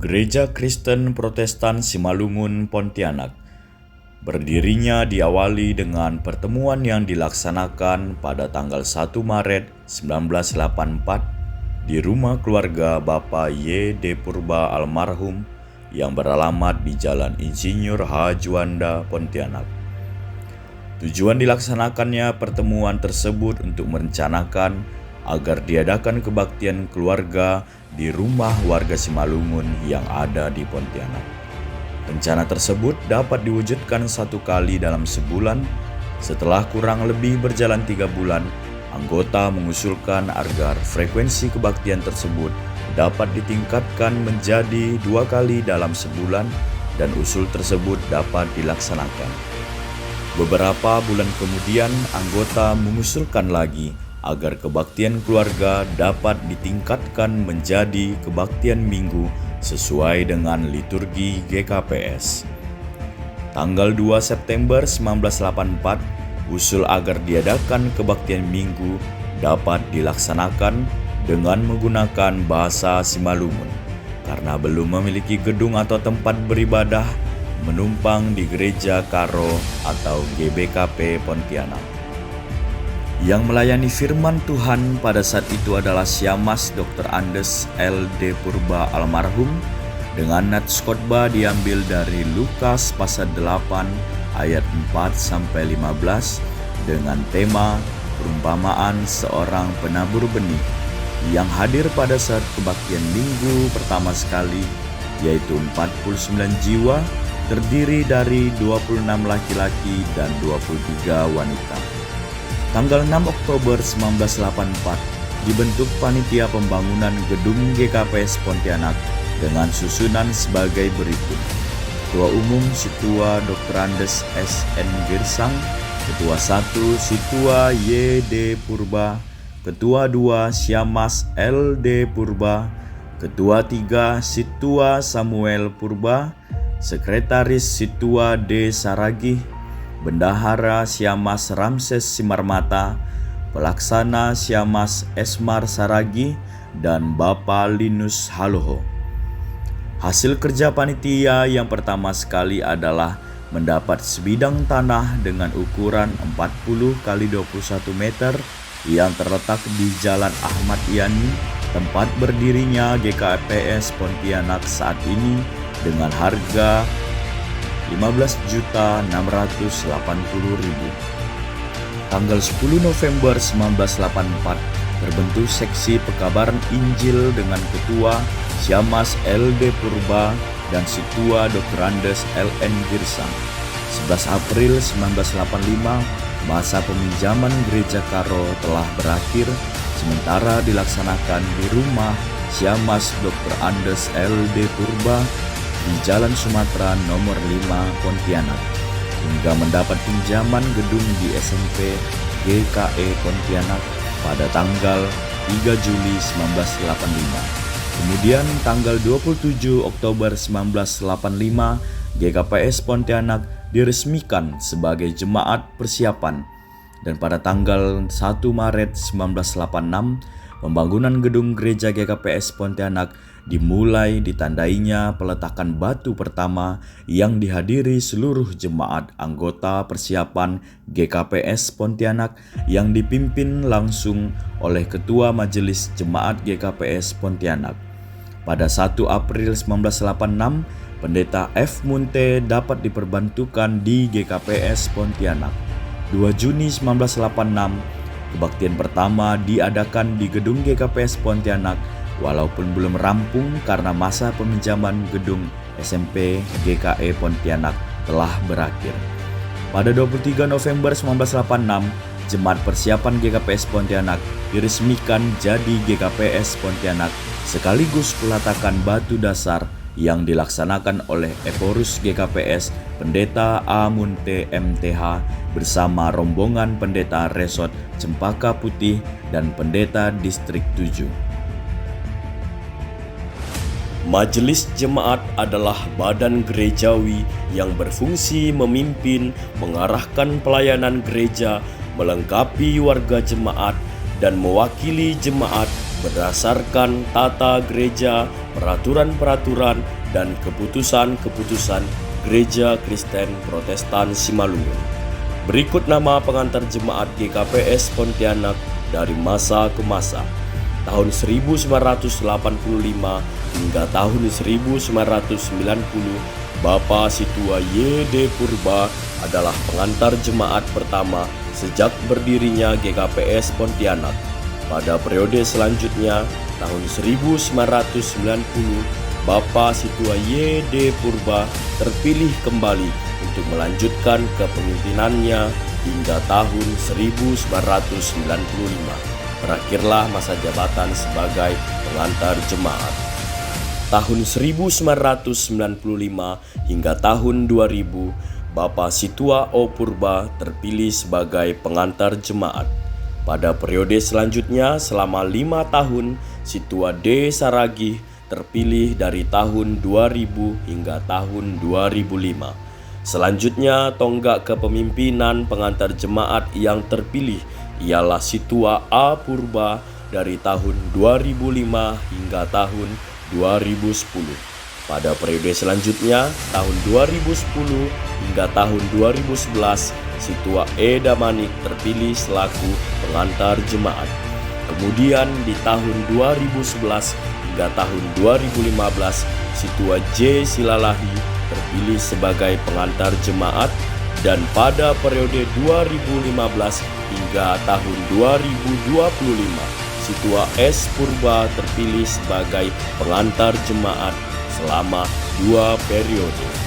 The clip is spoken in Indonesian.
Gereja Kristen Protestan Simalungun, Pontianak. Berdirinya diawali dengan pertemuan yang dilaksanakan pada tanggal 1 Maret 1984 di rumah keluarga Bapak Y.D. Purba almarhum yang beralamat di Jalan Insinyur H. Juanda, Pontianak. Tujuan dilaksanakannya pertemuan tersebut untuk merencanakan agar diadakan kebaktian keluarga di rumah warga Simalungun yang ada di Pontianak. Rencana tersebut dapat diwujudkan 1 kali dalam sebulan. Setelah kurang lebih berjalan 3 bulan, anggota mengusulkan agar frekuensi kebaktian tersebut dapat ditingkatkan menjadi 2 kali dalam sebulan dan usul tersebut dapat dilaksanakan. Beberapa bulan kemudian, anggota mengusulkan lagi agar kebaktian keluarga dapat ditingkatkan menjadi kebaktian minggu sesuai dengan liturgi GKPS. Tanggal 2 September 1984, usul agar diadakan kebaktian minggu dapat dilaksanakan dengan menggunakan bahasa Simalungun karena belum memiliki gedung atau tempat beribadah menumpang di Gereja Karo atau GBKP Pontianak. Yang melayani firman Tuhan pada saat itu adalah Syamas Dr. Andes L.D. Purba almarhum dengan nats khotbah diambil dari Lukas pasal 8 ayat 4-15 dengan tema perumpamaan seorang penabur benih yang hadir pada saat kebaktian minggu pertama sekali, yaitu 49 jiwa terdiri dari 26 laki-laki dan 23 wanita. Tanggal 6 Oktober 1984 dibentuk panitia pembangunan gedung GKPS Pontianak dengan susunan sebagai berikut. Ketua Umum Situa Dr. Andes S.N. Girsang, Ketua 1 Situa Y.D. Purba, Ketua 2 Syamas L.D. Purba, Ketua 3 Situa Samuel Purba, Sekretaris Situa D. Saragih, Bendahara Syamas Ramses Simarmata, Pelaksana Syamas Esmar Saragi, dan Bapak Linus Haloho. Hasil kerja panitia yang pertama sekali adalah mendapat sebidang tanah dengan ukuran 40 x 21 meter yang terletak di Jalan Ahmad Yani, tempat berdirinya GKPS Pontianak saat ini, dengan harga Rp15.680.000. Tanggal 10 November 1984 terbentuk seksi pekabaran Injil dengan Ketua Syamas L.D. Purba dan Situa Dr. Andes L.N. Girsang. 11 April 1985 masa peminjaman Gereja Karo telah berakhir, sementara dilaksanakan di rumah Syamas Dr. Andes L.D. Purba di Jalan Sumatera nomor 5 Pontianak, hingga mendapat pinjaman gedung di SMP GKE Pontianak pada tanggal 3 Juli 1985. Kemudian tanggal 27 Oktober 1985 GKPS Pontianak diresmikan sebagai jemaat persiapan, dan pada tanggal 1 Maret 1986 pembangunan gedung gereja GKPS Pontianak dimulai, ditandainya peletakan batu pertama yang dihadiri seluruh jemaat anggota persiapan GKPS Pontianak yang dipimpin langsung oleh Ketua Majelis Jemaat GKPS Pontianak. Pada 1 April 1986, Pendeta F. Munte dapat diperbantukan di GKPS Pontianak. 2 Juni 1986, kebaktian pertama diadakan di gedung GKPS Pontianak walaupun belum rampung karena masa peminjaman gedung SMP GKE Pontianak telah berakhir. Pada 23 November 1986, Jemaat Persiapan GKPS Pontianak diresmikan jadi GKPS Pontianak sekaligus peletakan batu dasar yang dilaksanakan oleh Eporus GKPS Pendeta A. Munte MTH bersama rombongan Pendeta Resort Cempaka Putih dan Pendeta Distrik 7. Majelis Jemaat adalah badan gerejawi yang berfungsi memimpin, mengarahkan pelayanan gereja, melengkapi warga jemaat, dan mewakili jemaat berdasarkan tata gereja peraturan-peraturan, dan keputusan-keputusan Gereja Kristen Protestan Simalungun. Berikut nama pengantar jemaat GKPS Pontianak dari masa ke masa. Tahun 1985 hingga tahun 1990, Bapak Situa Y.D. Purba adalah pengantar jemaat pertama sejak berdirinya GKPS Pontianak. Pada periode selanjutnya, tahun 1990, Bapak Situa Y.D. Purba terpilih kembali untuk melanjutkan kepemimpinannya hingga tahun 1995. Berakhirlah masa jabatan sebagai pengantar jemaat. Tahun 1995 hingga tahun 2000, Bapak Situa O. Purba terpilih sebagai pengantar jemaat. Pada periode selanjutnya selama 5 tahun, Situa D. Saragih terpilih dari tahun 2000 hingga tahun 2005. Selanjutnya, tonggak kepemimpinan pengantar jemaat yang terpilih ialah Situa A. Purba dari tahun 2005 hingga tahun 2010. Pada periode selanjutnya, tahun 2010 hingga tahun 2011, Situa E. Damanik terpilih selaku pengantar jemaat. Kemudian di tahun 2011 hingga tahun 2015, Situa J. Silalahi terpilih sebagai pengantar jemaat, dan pada periode 2015 hingga tahun 2025, Situa S. Purba terpilih sebagai pengantar jemaat selama 2 periode.